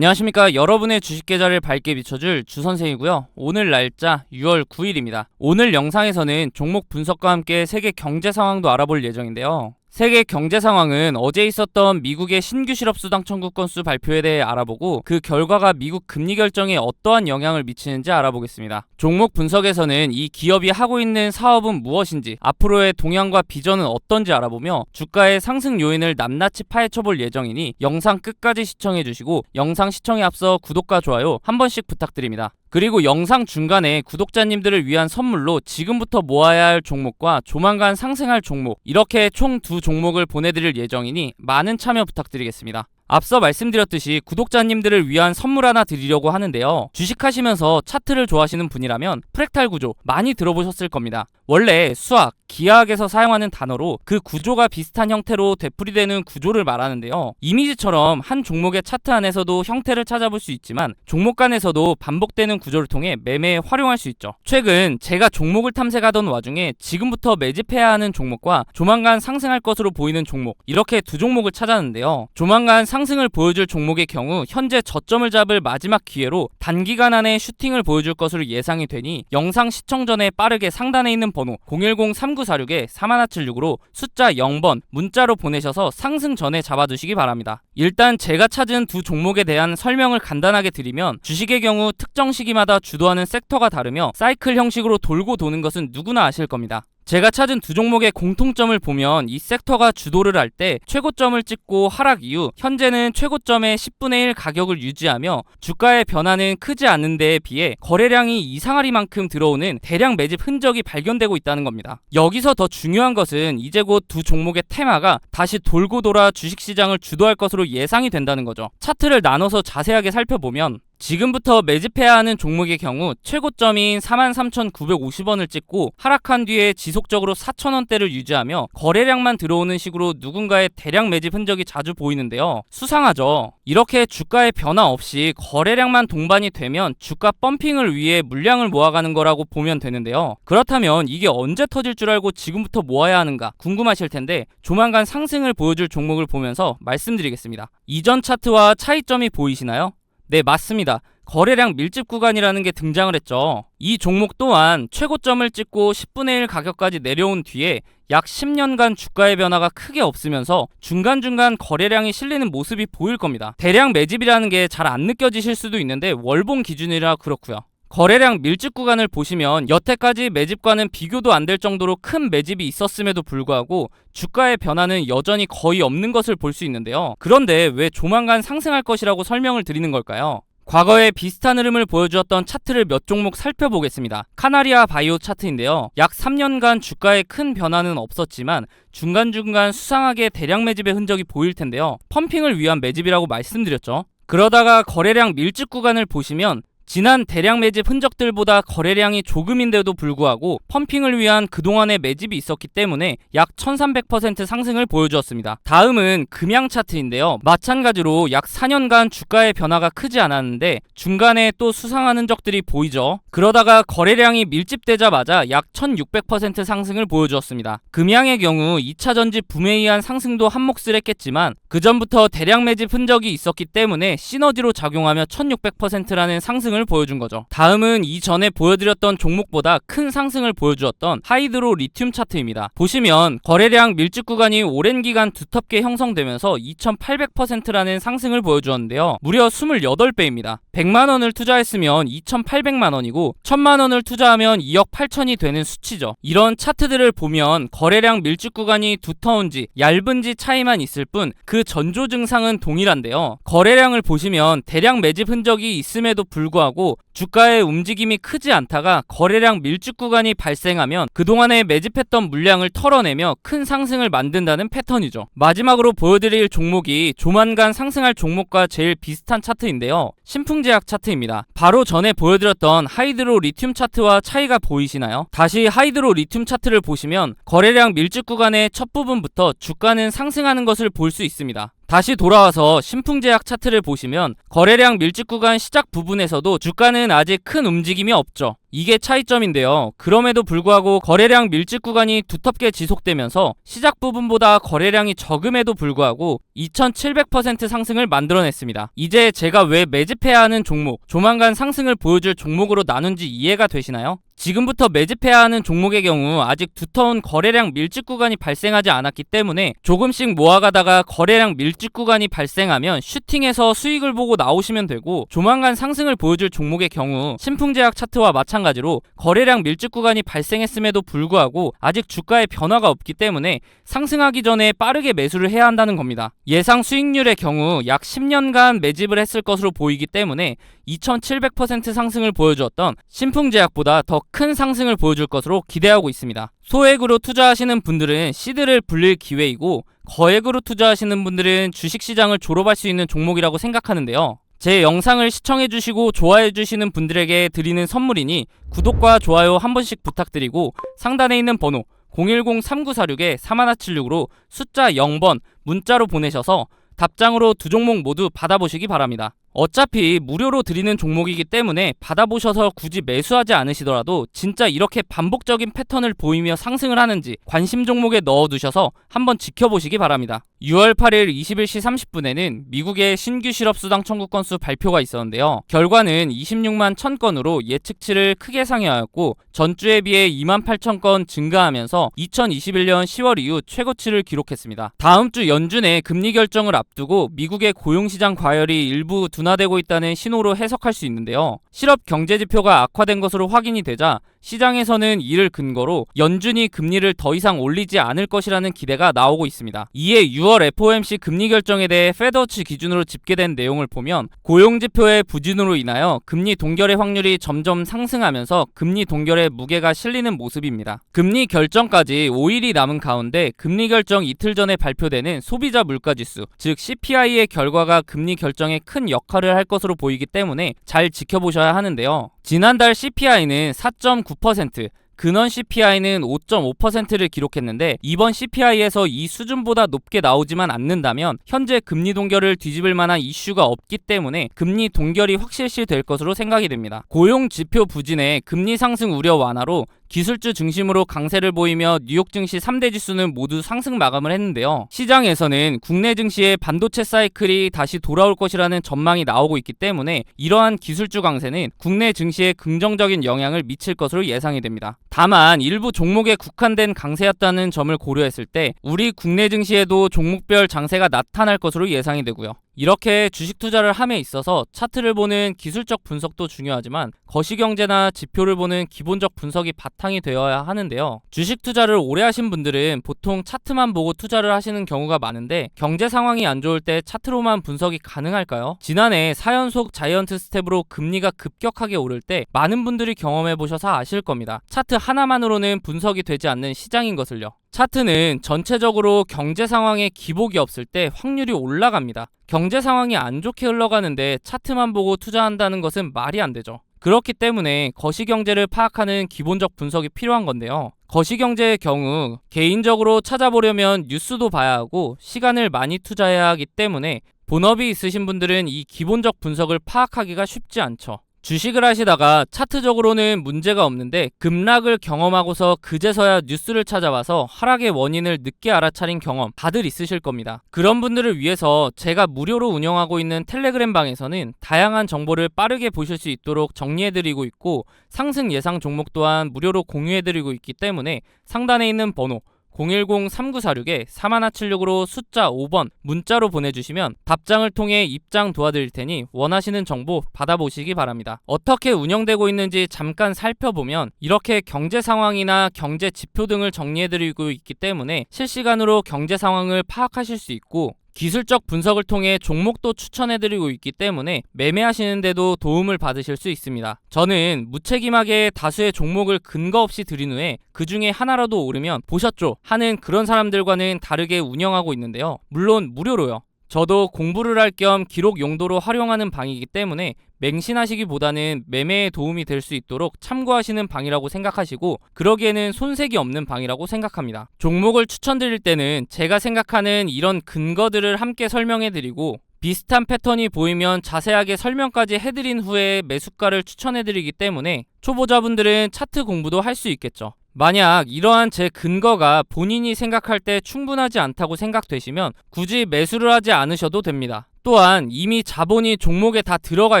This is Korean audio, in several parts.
안녕하십니까. 여러분의 주식 계좌를 밝게 비춰줄 주선생이고요. 오늘 날짜 6월 9일입니다. 오늘 영상에서는 종목 분석과 함께 세계 경제 상황도 알아볼 예정인데요. 세계 경제 상황은 어제 있었던 미국의 신규 실업수당 청구 건수 발표에 대해 알아보고 그 결과가 미국 금리 결정에 어떠한 영향을 미치는지 알아보겠습니다. 종목 분석에서는 이 기업이 하고 있는 사업은 무엇인지, 앞으로의 동향과 비전은 어떤지 알아보며 주가의 상승 요인을 낱낱이 파헤쳐볼 예정이니 영상 끝까지 시청해주시고 영상 시청에 앞서 구독과 좋아요 한 번씩 부탁드립니다. 그리고 영상 중간에 구독자님들을 위한 선물로 지금부터 모아야 할 종목과 조만간 상승할 종목, 이렇게 총 두 종목을 보내드릴 예정이니 많은 참여 부탁드리겠습니다. 앞서 말씀드렸듯이 구독자님들을 위한 선물 하나 드리려고 하는데요. 주식하시면서 차트를 좋아하시는 분이라면 프랙탈 구조 많이 들어보셨을 겁니다. 원래 수학, 기하학에서 사용하는 단어로 그 구조가 비슷한 형태로 되풀이되는 구조를 말하는데요. 이미지처럼 한 종목의 차트 안에서도 형태를 찾아볼 수 있지만 종목 간에서도 반복되는 구조를 통해 매매에 활용할 수 있죠. 최근 제가 종목을 탐색하던 와중에 지금부터 매집해야 하는 종목과 조만간 상승할 것으로 보이는 종목, 이렇게 두 종목을 찾았는데요. 조만간 상승을 보여줄 종목의 경우 현재 저점을 잡을 마지막 기회로 단기간 안에 슈팅을 보여줄 것으로 예상이 되니 영상 시청 전에 빠르게 상단에 있는 번호 010-3946-4176으로 숫자 0번 문자로 보내셔서 상승 전에 잡아두시기 바랍니다. 일단 제가 찾은 두 종목에 대한 설명을 간단하게 드리면, 주식의 경우 특정 시기마다 주도하는 섹터가 다르며 사이클 형식으로 돌고 도는 것은 누구나 아실 겁니다. 제가 찾은 두 종목의 공통점을 보면 이 섹터가 주도를 할 때 최고점을 찍고 하락 이후 현재는 최고점의 10분의 1 가격을 유지하며 주가의 변화는 크지 않은 데에 비해 거래량이 이상하리만큼 들어오는 대량 매집 흔적이 발견되고 있다는 겁니다. 여기서 더 중요한 것은 이제 곧 두 종목의 테마가 다시 돌고 돌아 주식시장을 주도할 것으로 예상이 된다는 거죠. 차트를 나눠서 자세하게 살펴보면 지금부터 매집해야 하는 종목의 경우 최고점인 43,950원을 찍고 하락한 뒤에 지속적으로 4,000원대를 유지하며 거래량만 들어오는 식으로 누군가의 대량 매집 흔적이 자주 보이는데요. 수상하죠. 이렇게 주가의 변화 없이 거래량만 동반이 되면 주가 펌핑을 위해 물량을 모아가는 거라고 보면 되는데요. 그렇다면 이게 언제 터질 줄 알고 지금부터 모아야 하는가 궁금하실 텐데, 조만간 상승을 보여줄 종목을 보면서 말씀드리겠습니다. 이전 차트와 차이점이 보이시나요? 네, 맞습니다. 거래량 밀집 구간이라는 게 등장을 했죠. 이 종목 또한 최고점을 찍고 10분의 1 가격까지 내려온 뒤에 약 10년간 주가의 변화가 크게 없으면서 중간중간 거래량이 실리는 모습이 보일 겁니다. 대량 매집이라는 게 잘 안 느껴지실 수도 있는데 월봉 기준이라 그렇고요. 거래량 밀집 구간을 보시면 여태까지 매집과는 비교도 안 될 정도로 큰 매집이 있었음에도 불구하고 주가의 변화는 여전히 거의 없는 것을 볼 수 있는데요. 그런데 왜 조만간 상승할 것이라고 설명을 드리는 걸까요? 과거에 비슷한 흐름을 보여주었던 차트를 몇 종목 살펴보겠습니다. 카나리아 바이오 차트인데요. 약 3년간 주가에 큰 변화는 없었지만 중간중간 수상하게 대량 매집의 흔적이 보일 텐데요. 펌핑을 위한 매집이라고 말씀드렸죠. 그러다가 거래량 밀집 구간을 보시면 지난 대량 매집 흔적들보다 거래량이 조금인데도 불구하고 펌핑을 위한 그동안의 매집이 있었기 때문에 약 1300% 상승을 보여주었습니다. 다음은 금양 차트인데요. 마찬가지로 약 4년간 주가의 변화가 크지 않았는데 중간에 또 수상한 흔적들이 보이죠. 그러다가 거래량이 밀집되자마자 약 1600% 상승을 보여주었습니다. 금양의 경우 2차 전지 붐에 의한 상승도 한몫을 했겠지만 그 전부터 대량 매집 흔적이 있었기 때문에 시너지로 작용하며 1600%라는 상승을 보여준 거죠. 다음은 이전에 보여드렸던 종목보다 큰 상승을 보여주었던 하이드로 리튬 차트입니다. 보시면 거래량 밀집 구간이 오랜 기간 두텁게 형성되면서 2800%라는 상승을 보여주었는데요. 무려 28배입니다. 100만원을 투자했으면 2800만원이고 1000만원을 투자하면 2억 8천이 되는 수치죠. 이런 차트들을 보면 거래량 밀집 구간이 두터운지 얇은지 차이만 있을 뿐 그 전조 증상은 동일한데요. 거래량을 보시면 대량 매집 흔적이 있음에도 불구하고 주가의 움직임이 크지 않다가 거래량 밀집 구간이 발생하면 그동안에 매집했던 물량을 털어내며 큰 상승을 만든다는 패턴이죠. 마지막으로 보여드릴 종목이 조만간 상승할 종목과 제일 비슷한 차트인데요. 신풍제약 차트입니다. 바로 전에 보여드렸던 하이드로 리튬 차트와 차이가 보이시나요? 다시 하이드로 리튬 차트를 보시면 거래량 밀집 구간의 첫 부분부터 주가는 상승하는 것을 볼 수 있습니다. 다시 돌아와서 신풍제약 차트를 보시면 거래량 밀집 구간 시작 부분에서도 주가는 아직 큰 움직임이 없죠. 이게 차이점인데요. 그럼에도 불구하고 거래량 밀집 구간이 두텁게 지속되면서 시작 부분보다 거래량이 적음에도 불구하고 2700% 상승을 만들어냈습니다. 이제 제가 왜 매집해야 하는 종목, 조만간 상승을 보여줄 종목으로 나눈지 이해가 되시나요? 지금부터 매집해야 하는 종목의 경우 아직 두터운 거래량 밀집 구간이 발생하지 않았기 때문에 조금씩 모아가다가 거래량 밀집 구간이 발생하면 슈팅해서 수익을 보고 나오시면 되고, 조만간 상승을 보여줄 종목의 경우 신풍제약 차트와 마찬가지로 거래량 밀집 구간이 발생했음에도 불구하고 아직 주가의 변화가 없기 때문에 상승하기 전에 빠르게 매수를 해야 한다는 겁니다. 예상 수익률의 경우 약 10년간 매집을 했을 것으로 보이기 때문에 2700% 상승을 보여주었던 신풍제약보다 더 큰 상승을 보여줄 것으로 기대하고 있습니다. 소액으로 투자하시는 분들은 시드를 불릴 기회이고, 거액으로 투자하시는 분들은 주식시장을 졸업할 수 있는 종목이라고 생각하는데요. 제 영상을 시청해주시고 좋아해주시는 분들에게 드리는 선물이니 구독과 좋아요 한 번씩 부탁드리고, 상단에 있는 번호 010-3946-4176으로 숫자 0번 문자로 보내셔서 답장으로 두 종목 모두 받아보시기 바랍니다. 어차피 무료로 드리는 종목이기 때문에 받아보셔서 굳이 매수하지 않으시더라도 진짜 이렇게 반복적인 패턴을 보이며 상승을 하는지 관심 종목에 넣어두셔서 한번 지켜보시기 바랍니다. 6월 8일 21시 30분에는 미국의 신규 실업수당 청구 건수 발표가 있었는데요. 결과는 26만 1000건으로 예측치를 크게 상회하였고, 전주에 비해 2만 8000건 증가하면서 2021년 10월 이후 최고치를 기록했습니다. 다음 주 연준의 금리 결정을 앞두고 미국의 고용시장 과열이 일부 둔화되고 있다는 신호로 해석할 수 있는데요. 실업 경제지표가 악화된 것으로 확인이 되자 시장에서는 이를 근거로 연준이 금리를 더 이상 올리지 않을 것이라는 기대가 나오고 있습니다. 이에 6월 FOMC 금리 결정에 대해 페드워치 기준으로 집계된 내용을 보면 고용지표의 부진으로 인하여 금리 동결의 확률이 점점 상승하면서 금리 동결의 무게가 실리는 모습입니다. 금리 결정까지 5일이 남은 가운데 금리 결정 이틀 전에 발표되는 소비자 물가지수, 즉 CPI의 결과가 금리 결정에 큰 역할을 할 것으로 보이기 때문에 잘 지켜보셔야 하는데요. 지난달 CPI는 4.9%, 근원 CPI는 5.5%를 기록했는데, 이번 CPI에서 이 수준보다 높게 나오지만 않는다면 현재 금리 동결을 뒤집을 만한 이슈가 없기 때문에 금리 동결이 확실시 될 것으로 생각이 됩니다. 고용 지표 부진에 금리 상승 우려 완화로 기술주 중심으로 강세를 보이며 뉴욕 증시 3대 지수는 모두 상승 마감을 했는데요. 시장에서는 국내 증시의 반도체 사이클이 다시 돌아올 것이라는 전망이 나오고 있기 때문에 이러한 기술주 강세는 국내 증시에 긍정적인 영향을 미칠 것으로 예상이 됩니다. 다만 일부 종목에 국한된 강세였다는 점을 고려했을 때 우리 국내 증시에도 종목별 장세가 나타날 것으로 예상이 되고요. 이렇게 주식 투자를 함에 있어서 차트를 보는 기술적 분석도 중요하지만 거시경제나 지표를 보는 기본적 분석이 바탕이 되어야 하는데요. 주식 투자를 오래 하신 분들은 보통 차트만 보고 투자를 하시는 경우가 많은데, 경제 상황이 안 좋을 때 차트로만 분석이 가능할까요? 지난해 4연속 자이언트 스텝으로 금리가 급격하게 오를 때 많은 분들이 경험해 보셔서 아실 겁니다. 차트 하나만으로는 분석이 되지 않는 시장인 것을요. 차트는 전체적으로 경제 상황에 기복이 없을 때 확률이 올라갑니다. 경제 상황이 안 좋게 흘러가는데 차트만 보고 투자한다는 것은 말이 안 되죠. 그렇기 때문에 거시경제를 파악하는 기본적 분석이 필요한 건데요. 거시경제의 경우 개인적으로 찾아보려면 뉴스도 봐야 하고 시간을 많이 투자해야 하기 때문에 본업이 있으신 분들은 이 기본적 분석을 파악하기가 쉽지 않죠. 주식을 하시다가 차트적으로는 문제가 없는데 급락을 경험하고서 그제서야 뉴스를 찾아봐서 하락의 원인을 늦게 알아차린 경험 다들 있으실 겁니다. 그런 분들을 위해서 제가 무료로 운영하고 있는 텔레그램 방에서는 다양한 정보를 빠르게 보실 수 있도록 정리해드리고 있고, 상승 예상 종목 또한 무료로 공유해드리고 있기 때문에 상단에 있는 번호 010-3946-4176으로 숫자 5번 문자로 보내주시면 답장을 통해 입장 도와드릴 테니 원하시는 정보 받아보시기 바랍니다. 어떻게 운영되고 있는지 잠깐 살펴보면 이렇게 경제 상황이나 경제 지표 등을 정리해드리고 있기 때문에 실시간으로 경제 상황을 파악하실 수 있고, 기술적 분석을 통해 종목도 추천해드리고 있기 때문에 매매하시는데도 도움을 받으실 수 있습니다. 저는 무책임하게 다수의 종목을 근거 없이 드린 후에 그 중에 하나라도 오르면 보셨죠? 하는 그런 사람들과는 다르게 운영하고 있는데요. 물론 무료로요. 저도 공부를 할 겸 기록 용도로 활용하는 방이기 때문에 맹신하시기보다는 매매에 도움이 될 수 있도록 참고하시는 방이라고 생각하시고, 그러기에는 손색이 없는 방이라고 생각합니다. 종목을 추천드릴 때는 제가 생각하는 이런 근거들을 함께 설명해드리고, 비슷한 패턴이 보이면 자세하게 설명까지 해드린 후에 매수가를 추천해드리기 때문에 초보자분들은 차트 공부도 할 수 있겠죠. 만약 이러한 제 근거가 본인이 생각할 때 충분하지 않다고 생각되시면 굳이 매수를 하지 않으셔도 됩니다. 또한 이미 자본이 종목에 다 들어가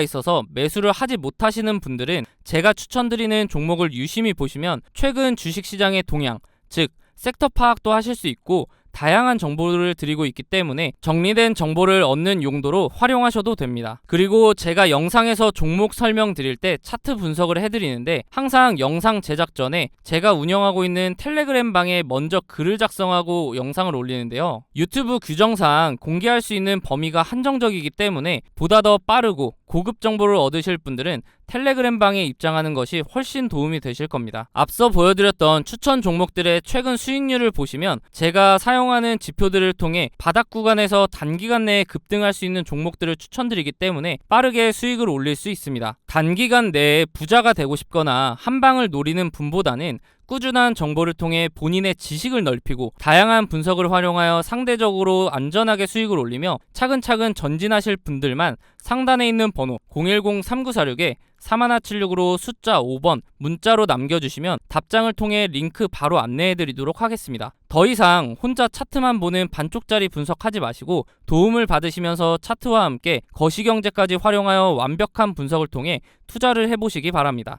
있어서 매수를 하지 못하시는 분들은 제가 추천드리는 종목을 유심히 보시면 최근 주식시장의 동향, 즉 섹터 파악도 하실 수 있고, 다양한 정보를 드리고 있기 때문에 정리된 정보를 얻는 용도로 활용하셔도 됩니다. 그리고 제가 영상에서 종목 설명 드릴 때 차트 분석을 해드리는데, 항상 영상 제작 전에 제가 운영하고 있는 텔레그램 방에 먼저 글을 작성하고 영상을 올리는데요. 유튜브 규정상 공개할 수 있는 범위가 한정적이기 때문에 보다 더 빠르고 고급 정보를 얻으실 분들은 텔레그램 방에 입장하는 것이 훨씬 도움이 되실 겁니다. 앞서 보여드렸던 추천 종목들의 최근 수익률을 보시면 제가 사용하는 지표들을 통해 바닥 구간에서 단기간 내에 급등할 수 있는 종목들을 추천드리기 때문에 빠르게 수익을 올릴 수 있습니다. 단기간 내에 부자가 되고 싶거나 한 방을 노리는 분보다는 꾸준한 정보를 통해 본인의 지식을 넓히고 다양한 분석을 활용하여 상대적으로 안전하게 수익을 올리며 차근차근 전진하실 분들만 상단에 있는 번호 010-3946-4176으로 숫자 5번 문자로 남겨주시면 답장을 통해 링크 바로 안내해드리도록 하겠습니다. 더 이상 혼자 차트만 보는 반쪽짜리 분석하지 마시고 도움을 받으시면서 차트와 함께 거시경제까지 활용하여 완벽한 분석을 통해 투자를 해보시기 바랍니다.